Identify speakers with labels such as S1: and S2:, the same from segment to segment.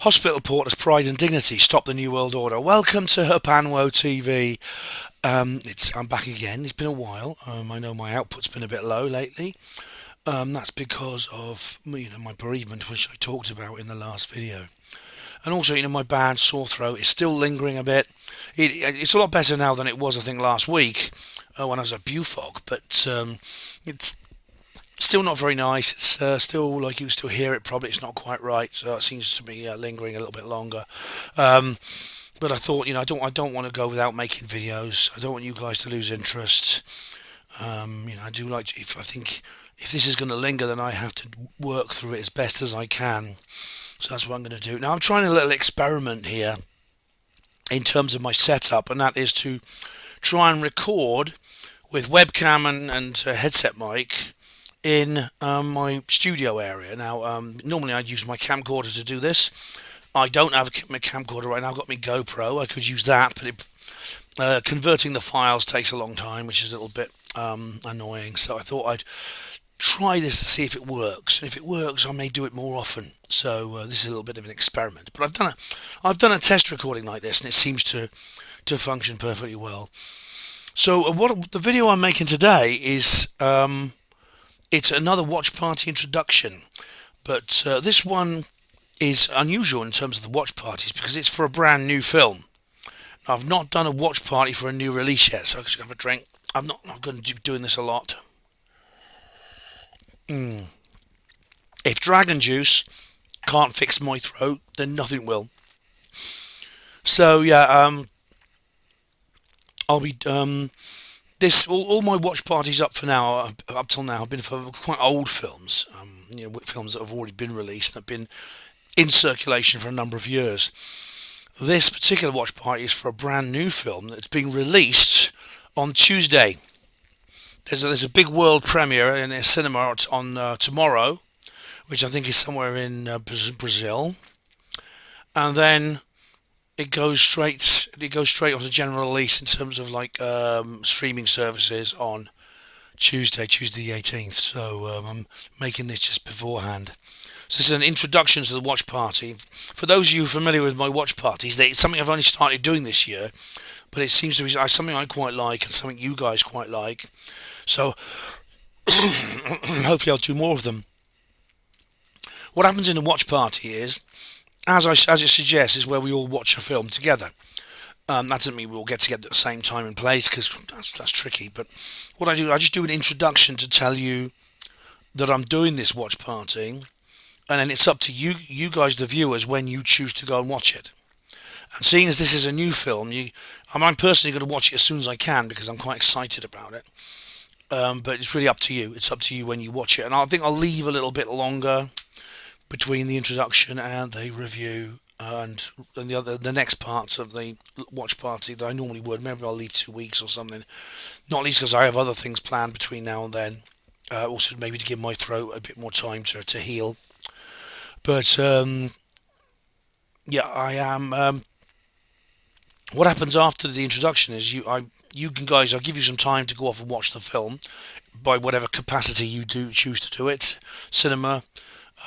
S1: Hospital Porter's Pride and Dignity, Stop the New World Order. Welcome to HPANWO TV. I'm back again. It's been a while. I know my output's been a bit low lately. That's because of my bereavement, which I talked about in the last video. And also, my bad sore throat is still lingering a bit. It's a lot better now than it was, I think, last week when I was at Bufog. But it's still not very nice. It's still like you still hear it. Probably it's not quite right. So it seems to be lingering a little bit longer. But I thought, I don't want to go without making videos. I don't want you guys to lose interest. I do like to, I think if this is going to linger, then I have to work through it as best as I can. So that's what I'm going to do. Now I'm trying a little experiment here in terms of my setup, and that is to try and record with webcam and headset mic in my studio area. Now normally I'd use my camcorder to do this. I don't have my camcorder right now. I've got my GoPro. I could use that, but converting the files takes a long time, which is a little bit annoying. So I thought I'd try this to see if it works. And if it works, I may do it more often. So this is a little bit of an experiment. But I've done a test recording like this, and it seems to function perfectly well. So what the video I'm making today is it's another watch party introduction, but this one is unusual in terms of the watch parties because it's for a brand new film. Now, I've not done a watch party for a new release yet, so I'm just going to have a drink. I'm not going to be doing this a lot. If Dragon Juice can't fix my throat, then nothing will. So yeah, I'll be all my watch parties up till now have been for quite old films, films that have already been released and have been in circulation for a number of years. This particular watch party is for a brand new film that's being released on Tuesday. There's a big world premiere in a cinema on tomorrow, which I think is somewhere in Brazil, and then it goes straight onto general release in terms of like streaming services on Tuesday the 18th. So I'm making this just beforehand. So this is an introduction to the watch party. For those of you familiar with my watch parties, it's something I've only started doing this year, but it seems to be something I quite like and something you guys quite like. So hopefully I'll do more of them. What happens in a watch party is, as it suggests, is where we all watch a film together. That doesn't mean we all get together at the same time and place, because that's tricky. But what I do, I just do an introduction to tell you that I'm doing this watch party, and then it's up to you guys, the viewers, when you choose to go and watch it. And seeing as this is a new film, I'm personally going to watch it as soon as I can because I'm quite excited about it. But it's really up to you. It's up to you when you watch it, and I think I'll leave a little bit longer between the introduction and the review and the next parts of the watch party that I normally would. Maybe I'll leave 2 weeks or something, not least because I have other things planned between now and then. Also maybe to give my throat a bit more time to heal. But yeah, I am. What happens after the introduction is you guys, I'll give you some time to go off and watch the film by whatever capacity you do choose to do it, cinema,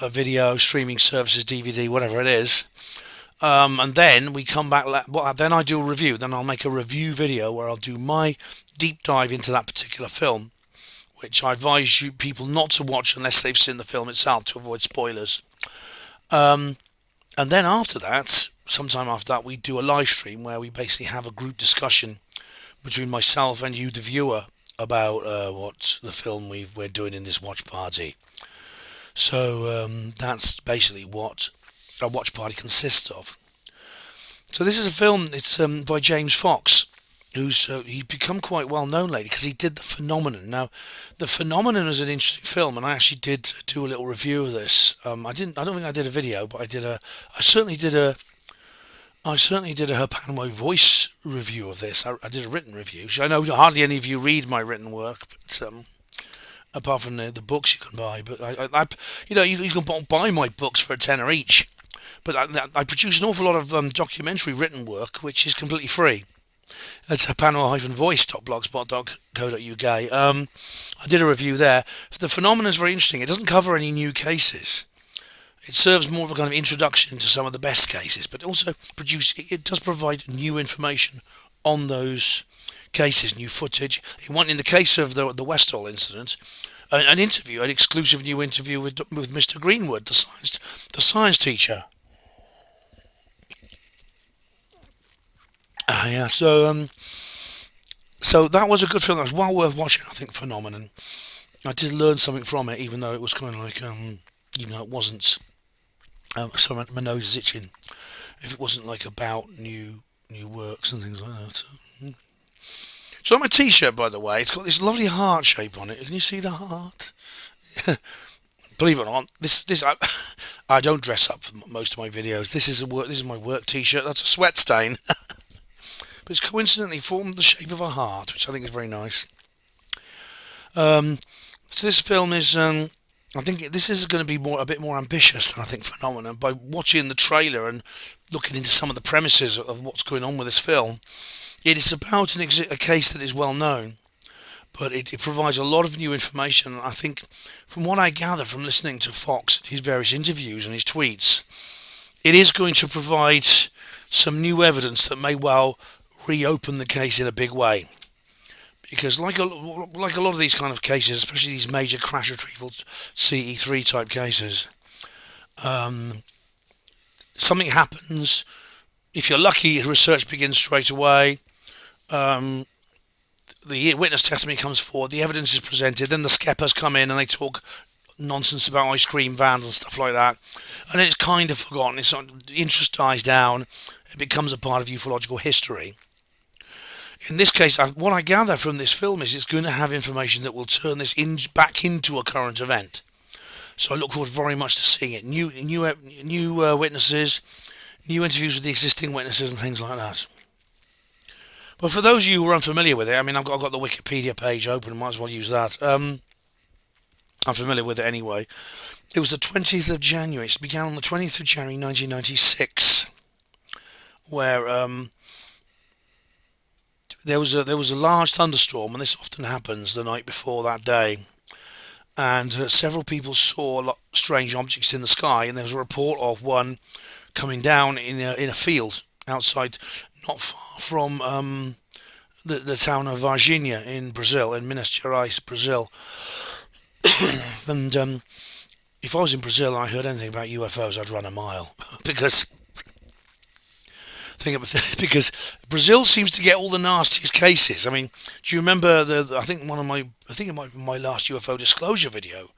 S1: video, streaming services, DVD, whatever it is. And then we come back. Then I do a review. Then I'll make a review video where I'll do my deep dive into that particular film, which I advise you people not to watch unless they've seen the film itself to avoid spoilers. And then after that, sometime after that, we do a live stream where we basically have a group discussion between myself and you, the viewer, about what the film we're doing in this watch party. So that's basically what a watch party consists of. So this is a film. It's by James Fox. who's he's become quite well known lately because he did The Phenomenon. Now, The Phenomenon is an interesting film, and I actually did do a little review of this. I didn't. I don't think I did a video, but I did a. I certainly did a. I certainly did a HPANWO voice review of this. I did a written review. So I know hardly any of you read my written work, but apart from the books you can buy. But you can buy my books for a tenner each. But I produce an awful lot of documentary written work, which is completely free. It's panel-voice.blogspot.co.uk. I did a review there. The phenomenon is very interesting. It doesn't cover any new cases. It serves more of a kind of introduction to some of the best cases, but also it does provide new information on those cases, new footage. In the case of the Westall incident, an exclusive new interview with Mr. Greenwood, the science teacher. Yeah, so that was a good film. It was well worth watching, I think. Phenomenon. I did learn something from it, even though it was kind of like, even though it wasn't. Sorry, my nose is itching. If it wasn't like about new works and things like that. So my T-shirt, by the way, it's got this lovely heart shape on it. Can you see the heart? Believe it or not, I don't dress up for most of my videos. This is my work T-shirt. That's a sweat stain. But it's coincidentally formed the shape of a heart, which I think is very nice. So this film is, I think this is going to be a bit more ambitious than I think Phenomenon. By watching the trailer and looking into some of the premises of what's going on with this film, it is about a case that is well known, but it provides a lot of new information. I think, from what I gather from listening to Fox, his various interviews and his tweets, it is going to provide some new evidence that may well reopen the case in a big way, because like a lot of these kind of cases, especially these major crash retrieval CE3 type cases, something happens. If you're lucky, research begins straight away. The witness testimony comes forward, the evidence is presented, then the skeppers come in and they talk nonsense about ice cream vans and stuff like that, and then it's kind of forgotten. The interest dies down. It becomes a part of ufological history. In this case, what I gather from this film is it's going to have information that will turn this back into a current event. So I look forward very much to seeing it. New witnesses, new interviews with the existing witnesses and things like that. But for those of you who are unfamiliar with it, I mean, I've got the Wikipedia page open, might as well use that. I'm familiar with it anyway. It was the 20th of January. It began on the 20th of January 1996, where there was a large thunderstorm, and this often happens the night before that day. And several people saw strange objects in the sky, and there was a report of one coming down in a field outside, not far from the town of Varginha in Brazil, in Minas Gerais, Brazil. And if I was in Brazil and I heard anything about UFOs, I'd run a mile because Brazil seems to get all the nastiest cases. I mean, do you remember I think it might be my last UFO disclosure video.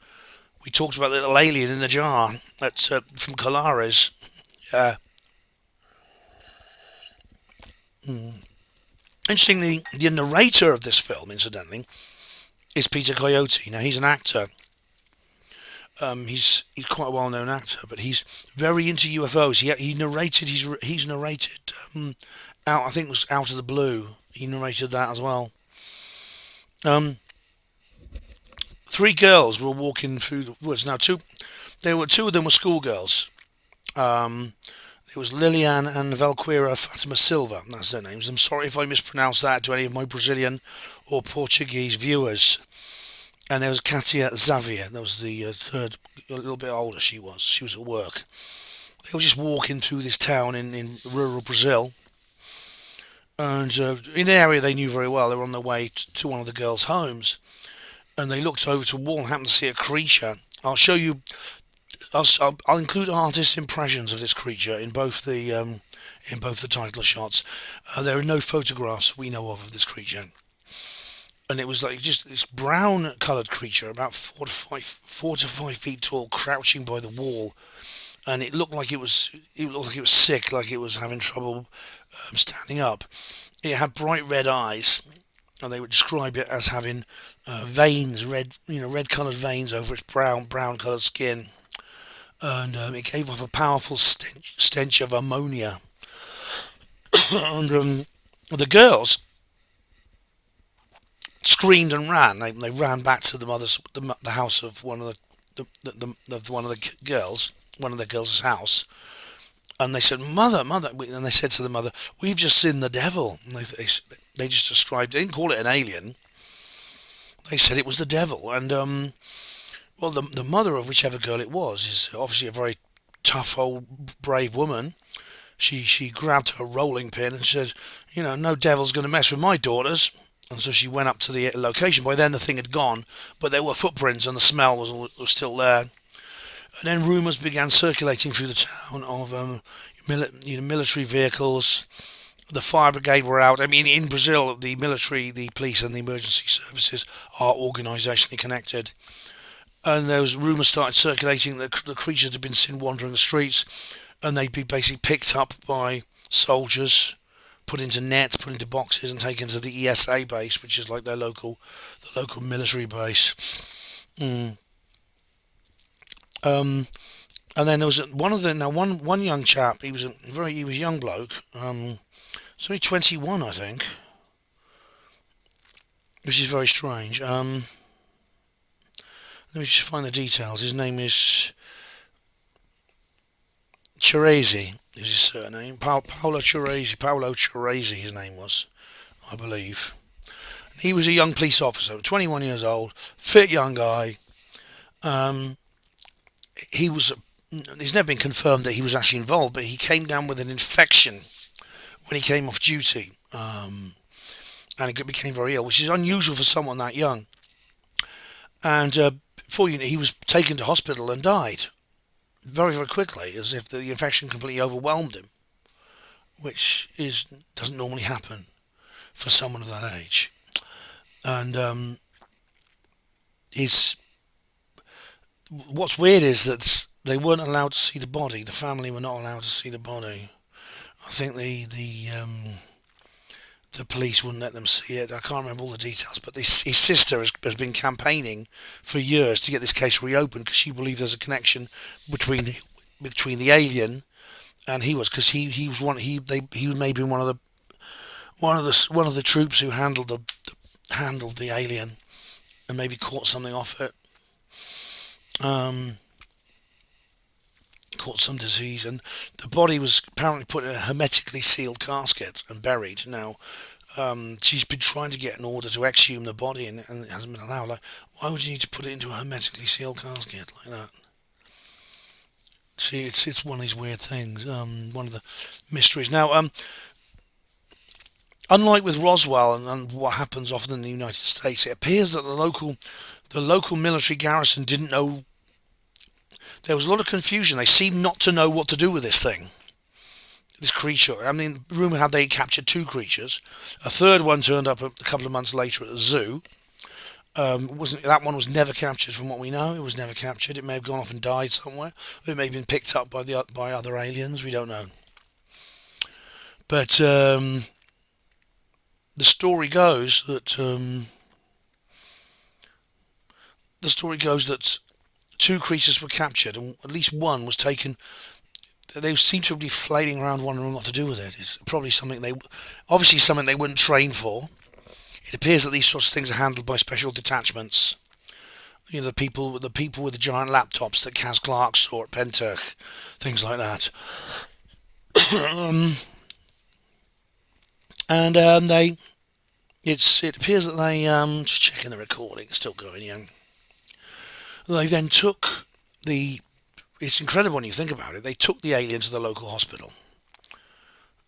S1: We talked about the little alien in the jar from Colares. Interestingly, the narrator of this film, incidentally, is Peter Coyote. Now, he's an actor. He's quite a well-known actor, but he's very into UFOs. He's narrated I think it was Out of the Blue. He narrated that as well. Three girls were walking through the woods. Now, two of them were schoolgirls. It was Lilian and Valqueira Fatima Silva. That's their names. I'm sorry if I mispronounce that to any of my Brazilian or Portuguese viewers. And there was Katia Xavier. That was the third, a little bit older she was. She was at work. They were just walking through this town in rural Brazil. And in an area they knew very well. They were on their way to one of the girls' homes. And they looked over to a wall and happened to see a creature. I'll show you. I'll include artists' impressions of this creature in both the title shots. There are no photographs we know of this creature. And it was like just this brown coloured creature, about 4 to 5 feet tall, crouching by the wall, and it looked like it was sick, like it was having trouble standing up. It had bright red eyes, and they would describe it as having veins, red coloured veins over its brown coloured skin, and it gave off a powerful stench of ammonia. And the girls screamed and ran. They ran back to the house of one of one of the girls, one of the girls' house, and they said, "Mother, mother," and they said to the mother, "We've just seen the devil." And they just described. They didn't call it an alien. They said it was the devil. And well, the mother of whichever girl it was is obviously a very tough, old, brave woman. She grabbed her rolling pin and said, "No devil's going to mess with my daughters." And so she went up to the location. By then the thing had gone, but there were footprints and the smell was still there. And then rumours began circulating through the town of military vehicles. The fire brigade were out. I mean, in Brazil, the military, the police, and the emergency services are organisationally connected. And there was rumours started circulating that the creatures had been seen wandering the streets, and they'd be basically picked up by soldiers, put into nets, put into boxes, and taken to the ESA base, which is like the local military base. Mm. And then there was one young chap. He was a young bloke. He's only 21, I think, which is very strange. Let me just find the details. His name is Cherezi. Is his surname Paolo Cherezi? Paolo Cherezi, his name was, I believe. He was a young police officer, 21 years old, fit young guy. It's never been confirmed that he was actually involved, but he came down with an infection when he came off duty, and he became very ill, which is unusual for someone that young. And before you know, he was taken to hospital and died very, very quickly, as if the infection completely overwhelmed him, which doesn't normally happen for someone of that age. And what's weird is that they weren't allowed to see the body. The family were not allowed to see the body. I think the police wouldn't let them see it. I can't remember all the details, but his sister has been campaigning for years to get this case reopened because she believes there's a connection between the alien and he was, because he was maybe one of the troops who handled the alien and maybe caught something off it. Caught some disease, and the body was apparently put in a hermetically sealed casket and buried. Now, she's been trying to get an order to exhume the body, and it hasn't been allowed. Like, why would you need to put it into a hermetically sealed casket like that? See, it's one of these weird things. One of the mysteries. Now, unlike with Roswell and what happens often in the United States, it appears that the local military garrison didn't know. There was a lot of confusion. They seemed not to know what to do with this thing, this creature. I mean, rumour had they captured two creatures. A third one turned up a couple of months later at the zoo. That one was never captured, from what we know. It was never captured. It may have gone off and died somewhere. It may have been picked up by other aliens. We don't know. But the story goes that two creatures were captured, and at least one was taken. They seem to be flailing around wondering what to do with it. It's probably something they wouldn't train for. It appears that these sorts of things are handled by special detachments. The people with the giant laptops that Kaz Clark saw at Pentech, things like that. It appears that they just checking the recording. It's still going, yeah. They then took it's incredible when you think about it. They took the alien to the local hospital,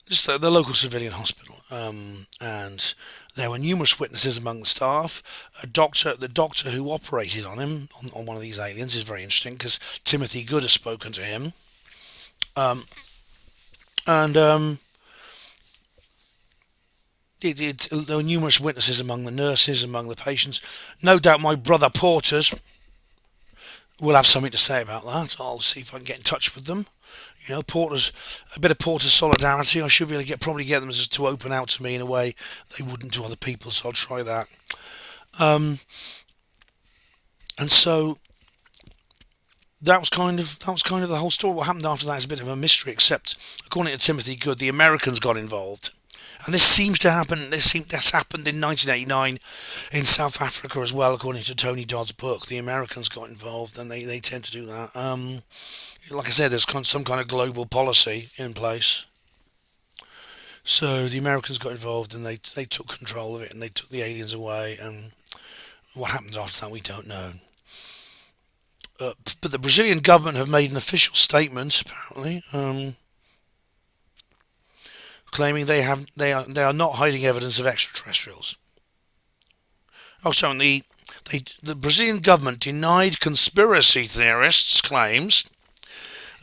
S1: just the local civilian hospital, and there were numerous witnesses among the staff. The doctor who operated on him, on one of these aliens, is very interesting because Timothy Good has spoken to him, and there were numerous witnesses among the nurses, among the patients. No doubt my brother porters. will have something to say about that. I'll see if I can get in touch with them. Porters, a bit of Porter solidarity. I should be able to probably get them to open out to me in a way they wouldn't to other people. So I'll try that. Um, and so that was kind of the whole story. What happened after that is a bit of a mystery. Except, according to Timothy Good, the Americans got involved. And this seems to happen. That's happened in 1989 in South Africa as well, according to Tony Dodd's book. The Americans got involved, and they tend to do that. Like I said, there's some kind of global policy in place. So the Americans got involved, and they took control of it, and they took the aliens away. And what happened after that, we don't know. But the Brazilian government have made an official statement, apparently, claiming they are not hiding evidence of extraterrestrials. Also, the Brazilian government denied conspiracy theorists' claims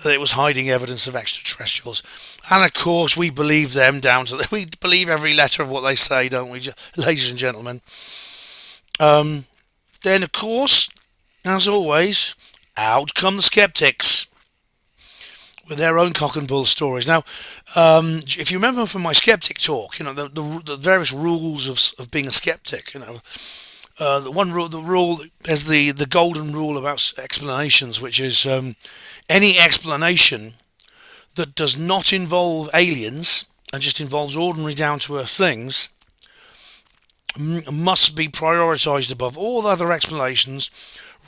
S1: that it was hiding evidence of extraterrestrials, and of course we believe them we believe every letter of what they say, don't we, ladies and gentlemen? Then, of course, as always, out come the skeptics with their own cock and bull stories. Now, if you remember from my skeptic talk, the various rules of being a skeptic. The rule is the golden rule about explanations, which is any explanation that does not involve aliens and just involves ordinary down to earth things must be prioritised above all other explanations,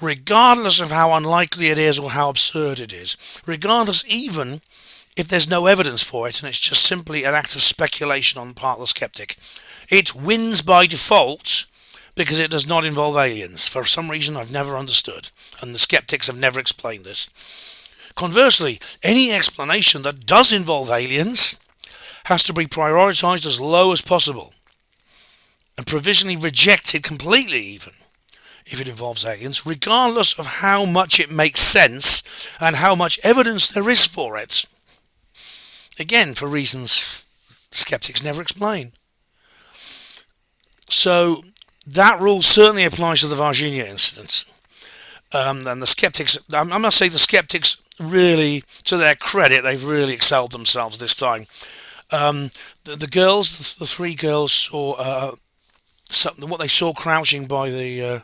S1: regardless of how unlikely it is or how absurd it is, regardless even if there's no evidence for it and it's just simply an act of speculation on the part of the skeptic. It wins by default because it does not involve aliens, for some reason I've never understood, and the skeptics have never explained this. Conversely, any explanation that does involve aliens has to be prioritised as low as possible and provisionally rejected completely even if it involves aliens, regardless of how much it makes sense and how much evidence there is for it. Again, for reasons skeptics never explain. So that rule certainly applies to the Virginia incident. And the skeptics, I must say the skeptics really, to their credit, they've really excelled themselves this time. The three girls saw what they saw crouching by the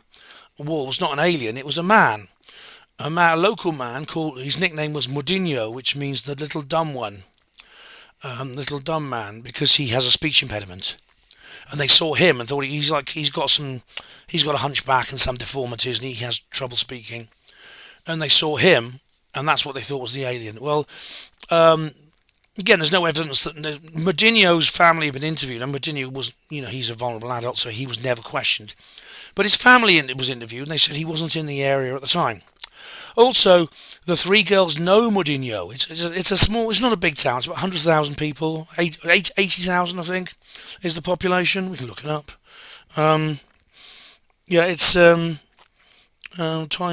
S1: wall was not an alien, it was a man. A local man his nickname was Mudinho, which means the little dumb one. Little dumb man, because he has a speech impediment. And they saw him and thought he's got a hunchback and some deformities and he has trouble speaking. And they saw him, and that's what they thought was the alien. Well, again, there's no evidence that Mudinho's family had been interviewed, and Mudinho was, he's a vulnerable adult, so he was never questioned. But his family was interviewed, and they said he wasn't in the area at the time. Also, the three girls know Mudinho. It's not a big town. It's about 100,000 people. 80,000, I think, is the population. We can look it up. It's time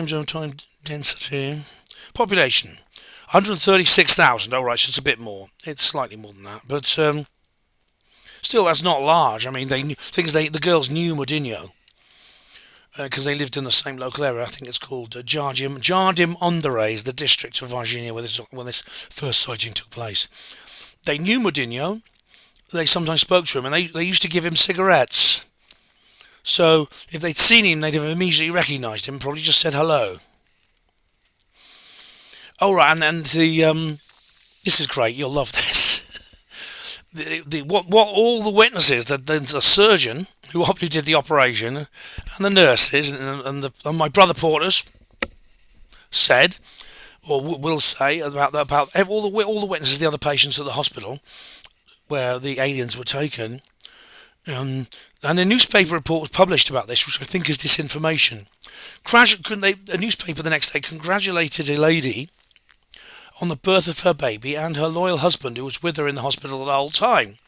S1: zone, time density, population, 136,000. Oh, right, so it's a bit more. It's slightly more than that, but still, that's not large. I mean, the girls knew Mudinho. Because they lived in the same local area. I think it's called Jardim Onderes, the district of Virginia where this first sighting took place. They knew Mudinho. They sometimes spoke to him, and they used to give him cigarettes. So if they'd seen him, they'd have immediately recognised him, probably just said hello. Oh, right, and this is great. You'll love this. What all the witnesses, the surgeon who obviously did the operation, and the nurses and my brother porters said, or will say about all the witnesses, the other patients at the hospital where the aliens were taken, and a newspaper report was published about this, which I think is disinformation. A newspaper the next day congratulated a lady on the birth of her baby and her loyal husband who was with her in the hospital the whole time.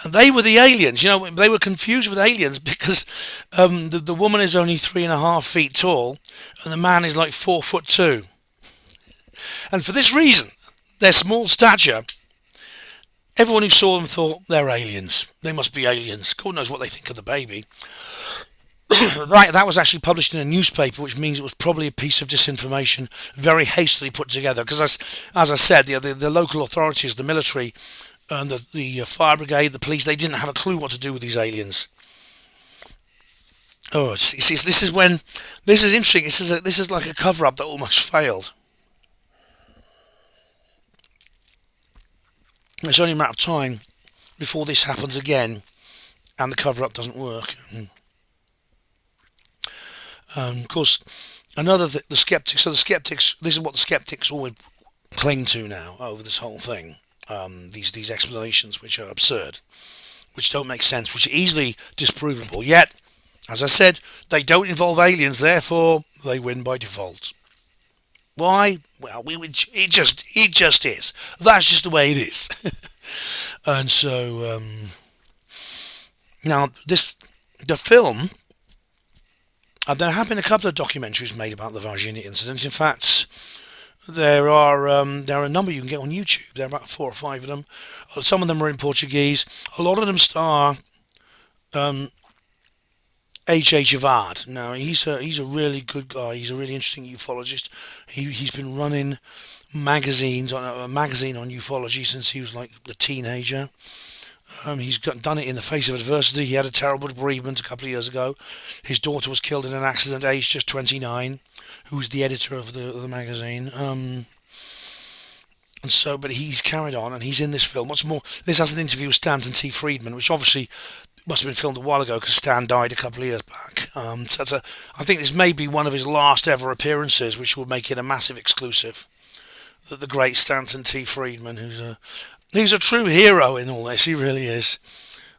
S1: And they were the aliens. They were confused with aliens because the woman is only 3.5 feet tall and the man is like 4'2". And for this reason, their small stature, everyone who saw them thought they're aliens. They must be aliens. God knows what they think of the baby. Right, that was actually published in a newspaper, which means it was probably a piece of disinformation, very hastily put together. Because as I said, the local authorities, the military, and the fire brigade, the police, they didn't have a clue what to do with these aliens. Oh, see, this is when this is interesting. This is like a cover up that almost failed. It's only a matter of time before this happens again, and the cover up doesn't work. Of course, the skeptics. So the skeptics. This is what the skeptics always cling to now over this whole thing. These explanations which are absurd, which don't make sense, which are easily disprovable. Yet, as I said, they don't involve aliens. Therefore, they win by default. Why? Well, it just is. That's just the way it is. And so now the film. There have been a couple of documentaries made about the Virginia incident. In fact, there are a number you can get on YouTube. There are about 4 or 5 of them. Some of them are in Portuguese. A lot of them star H.H. Avad. Now he's a really good guy. He's a really interesting ufologist. He's been running magazines on a magazine on ufology since he was like a teenager. He's done it in the face of adversity. He had a terrible bereavement a couple of years ago. His daughter was killed in an accident, aged just 29. Who's the editor of the magazine? And so, but he's carried on, and he's in this film. What's more, this has an interview with Stanton T. Friedman, which obviously must have been filmed a while ago because Stan died a couple of years back. So I think this may be one of his last ever appearances, which will make it a massive exclusive. That the great Stanton T. Friedman, he's a true hero in all this. He really is.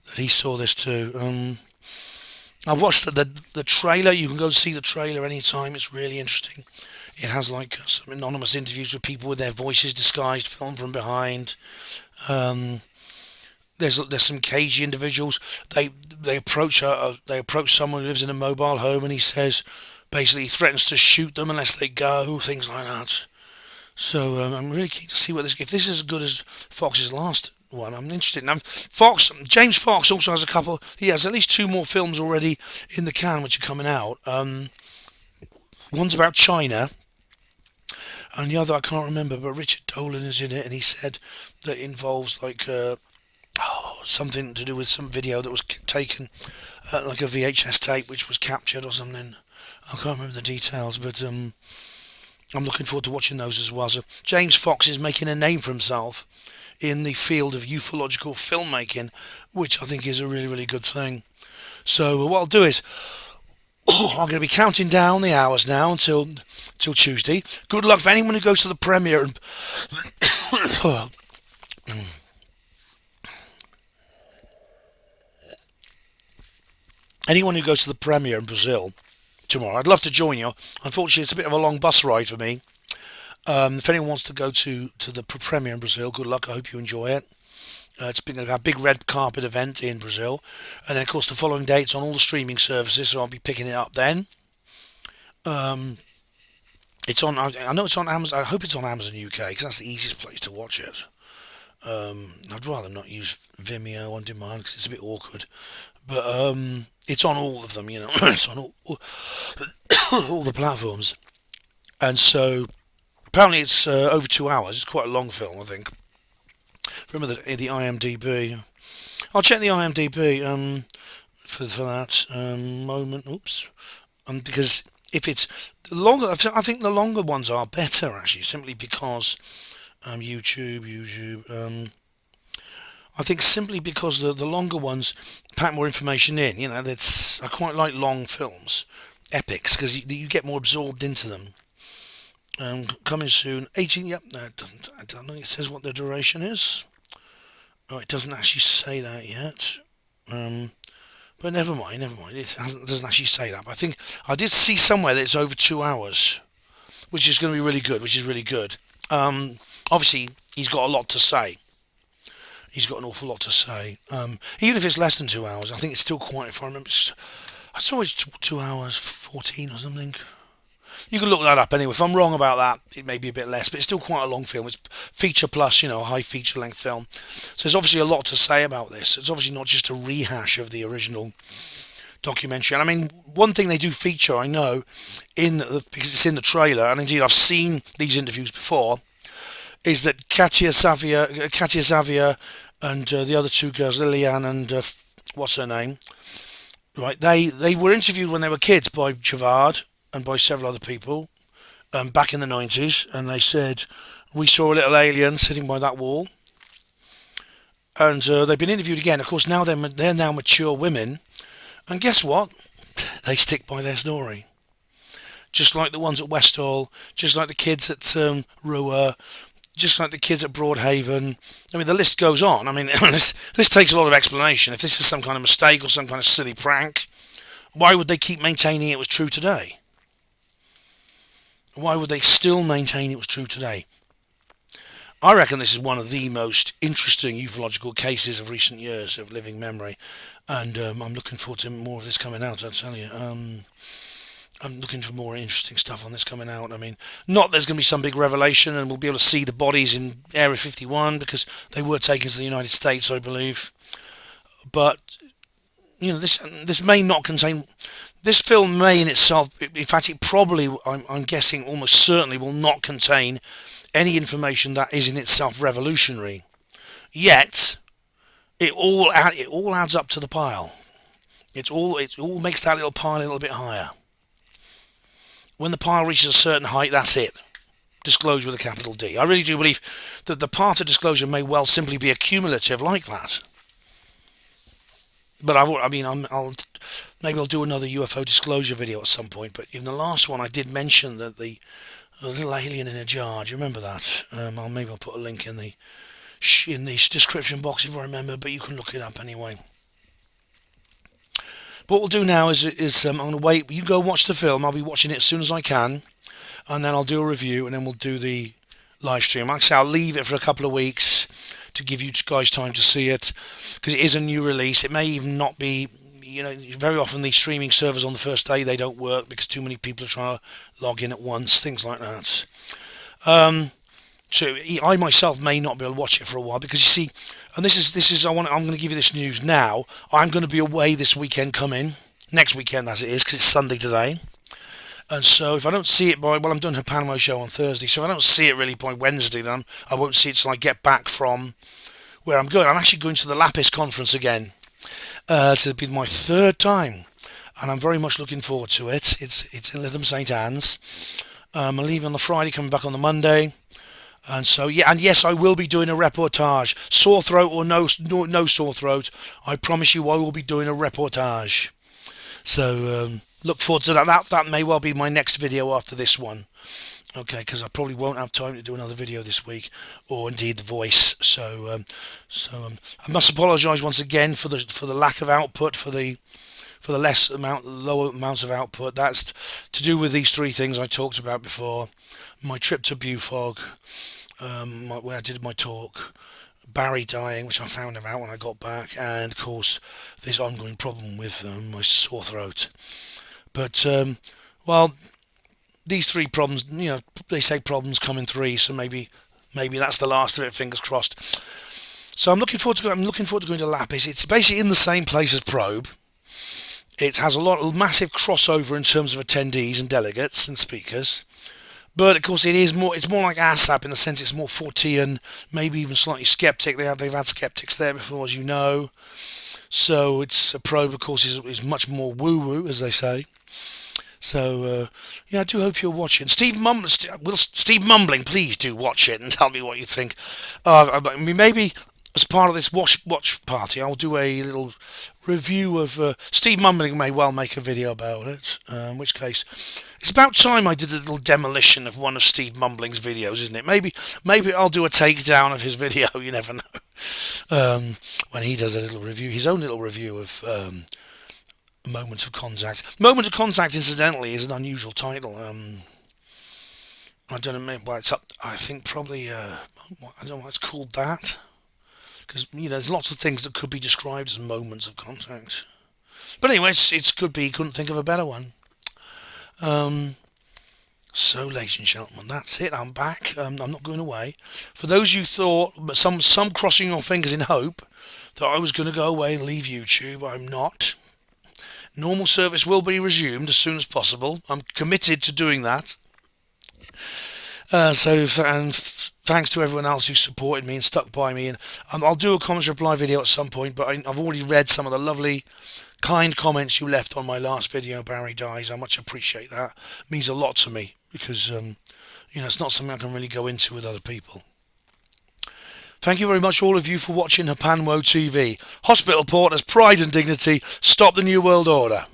S1: That he saw this too. I watched the trailer. You can go see the trailer anytime. It's really interesting. It has like some anonymous interviews with people with their voices disguised, filmed from behind. There's some cagey individuals. They approach someone who lives in a mobile home, and he says, basically, he threatens to shoot them unless they go. Things like that. So I'm really keen to see if this is as good as Fox's last one. I'm interested. Now, James Fox also has a couple. He has at least 2 more films already in the can which are coming out. One's about China, and the other I can't remember. But Richard Dolan is in it, and he said that it involves like something to do with some video that was taken, like a VHS tape which was captured or something. I can't remember the details, but I'm looking forward to watching those as well. So James Fox is making a name for himself in the field of ufological filmmaking, which I think is a really, really good thing. So what I'll do is I'm going to be counting down the hours now until Tuesday. Good luck for anyone who goes to the premiere. Anyone who goes to the premiere in Brazil tomorrow, I'd love to join you. Unfortunately, it's a bit of a long bus ride for me. If anyone wants to go to the premiere in Brazil, good luck. I hope you enjoy it. It's been a big red carpet event in Brazil, and then of course the following day it's on all the streaming services, so I'll be picking it up then. It's on. I know it's on Amazon. I hope it's on Amazon UK because that's the easiest place to watch it. I'd rather not use Vimeo on demand because it's a bit awkward, but it's on all of them. It's on all the platforms, and so apparently it's over 2 hours. It's quite a long film, I think. Remember the IMDb. I'll check the IMDb for that moment. Oops, because if it's longer, I think the longer ones are better actually, simply because YouTube. I think simply because the longer ones pack more information in. I quite like long films, epics, because you get more absorbed into them. Coming soon, 18. Yep, no, it doesn't. I don't know. It says what the duration is. Oh, it doesn't actually say that yet. But never mind. It doesn't actually say that. But I think I did see somewhere that it's over 2 hours, which is going to be really good. Obviously, he's got a lot to say. He's got an awful lot to say. Even if it's less than 2 hours, I think it's still quite. If I remember, I saw it's 2 hours 14 or something. You can look that up anyway. If I'm wrong about that, it may be a bit less, but it's still quite a long film. It's feature plus, a high feature length film. So there's obviously a lot to say about this. It's obviously not just a rehash of the original documentary. And I mean, one thing they do feature, I know, because it's in the trailer, and indeed I've seen these interviews before, is that Katia Xavier, and the other two girls, Lillian and what's her name, right? They were interviewed when they were kids by Javard and by several other people back in the 90s, and they said we saw a little alien sitting by that wall. And they've been interviewed again. Of course, now they're now mature women, and guess what? They stick by their story. Just like the ones at Westall, just like the kids at Rua, just like the kids at Broadhaven. I mean, the list goes on. I mean, this takes a lot of explanation. If this is some kind of mistake or some kind of silly prank, why would they keep maintaining it was true today? Why would they still maintain it was true today? I reckon this is one of the most interesting ufological cases of recent years of living memory, and I'm looking forward to more of this coming out, I'll tell you. I'm looking for more interesting stuff on this coming out. I mean, not there's going to be some big revelation and we'll be able to see the bodies in Area 51 because they were taken to the United States, I believe. But, you know, this may not contain... This film may in itself, in fact it probably, I'm guessing almost certainly will not contain any information that is in itself revolutionary. Yet, it all adds up to the pile. It all makes that little pile a little bit higher. When the pile reaches a certain height, that's it. Disclosure with a capital D. I really do believe that the part of disclosure may well simply be accumulative like that. But maybe I'll do another UFO disclosure video at some point. But in the last one, I did mention that the little alien in a jar. Do you remember that? Maybe I'll put a link in the description box if I remember. But you can look it up anyway. But what we'll do now is I'm going to wait. You go watch the film. I'll be watching it as soon as I can, and then I'll do a review, and then we'll do the live stream. Like I say, I'll leave it for a couple of weeks to give you guys time to see it, because it is a new release. It may even not be, you know, very often these streaming servers on the first day, they don't work because too many people are trying to log in at once, things like that. So I myself may not be able to watch it for a while because you see, and this is I'm going to give you this news now. I'm going to be away this weekend coming, next weekend as it is, because it's Sunday today. And so if I don't see it I'm doing her HPANWO show on Thursday, so if I don't see it really by Wednesday, then I won't see it till I get back from where I'm going. I'm actually going to the Lapis conference again. It'll be my third time, and I'm very much looking forward to it. It's in Lytham St Anne's. I'm leaving on the Friday, coming back on the Monday. And so, yeah, and yes, I will be doing a reportage. Sore throat or no sore throat, I promise you I will be doing a reportage. So, look forward to that. That may well be my next video after this one. Okay, because I probably won't have time to do another video this week, or indeed the voice. So I must apologise once again for the lack of output, for the lower amounts of output. That's to do with these three things I talked about before: my trip to Bufog, where I did my talk, Barry dying, which I found out when I got back, and of course this ongoing problem with my sore throat. But these three problems, you know, they say problems come in threes, so maybe that's the last of it. Fingers crossed. So I'm looking forward to going to Lapis. It's basically in the same place as Probe. It has a massive crossover in terms of attendees and delegates and speakers. But of course, it's more like ASAP in the sense it's more Fortean, maybe even slightly skeptic. They've had skeptics there before, as you know. So it's a Probe, of course, is much more woo-woo, as they say. So yeah, I do hope you're watching. Steve Mumbling, please do watch it and tell me what you think. I mean, maybe as part of this watch party, I'll do a little review of Steve Mumbling. May well make a video about it. In which case, it's about time I did a little demolition of one of Steve Mumbling's videos, isn't it? Maybe I'll do a takedown of his video. You never know. When he does a little review, his own little review of Moment of Contact. Moment of Contact, incidentally, is an unusual title. I don't know why it's up. I think probably I don't know why it's called that. Because, you know, there's lots of things that could be described as moments of contact. But anyway, it could be, couldn't think of a better one. So, ladies and gentlemen, that's it. I'm back. I'm not going away. For those you thought, some crossing your fingers in hope that I was going to go away and leave YouTube, I'm not. Normal service will be resumed as soon as possible. I'm committed to doing that. Thanks to everyone else who supported me and stuck by me. And I'll do a comments reply video at some point, but I've already read some of the lovely, kind comments you left on my last video, Barry Dies. I much appreciate that. It means a lot to me because, it's not something I can really go into with other people. Thank you very much, all of you, for watching HPANWO TV. Hospital Porters, Pride and Dignity. Stop the New World Order.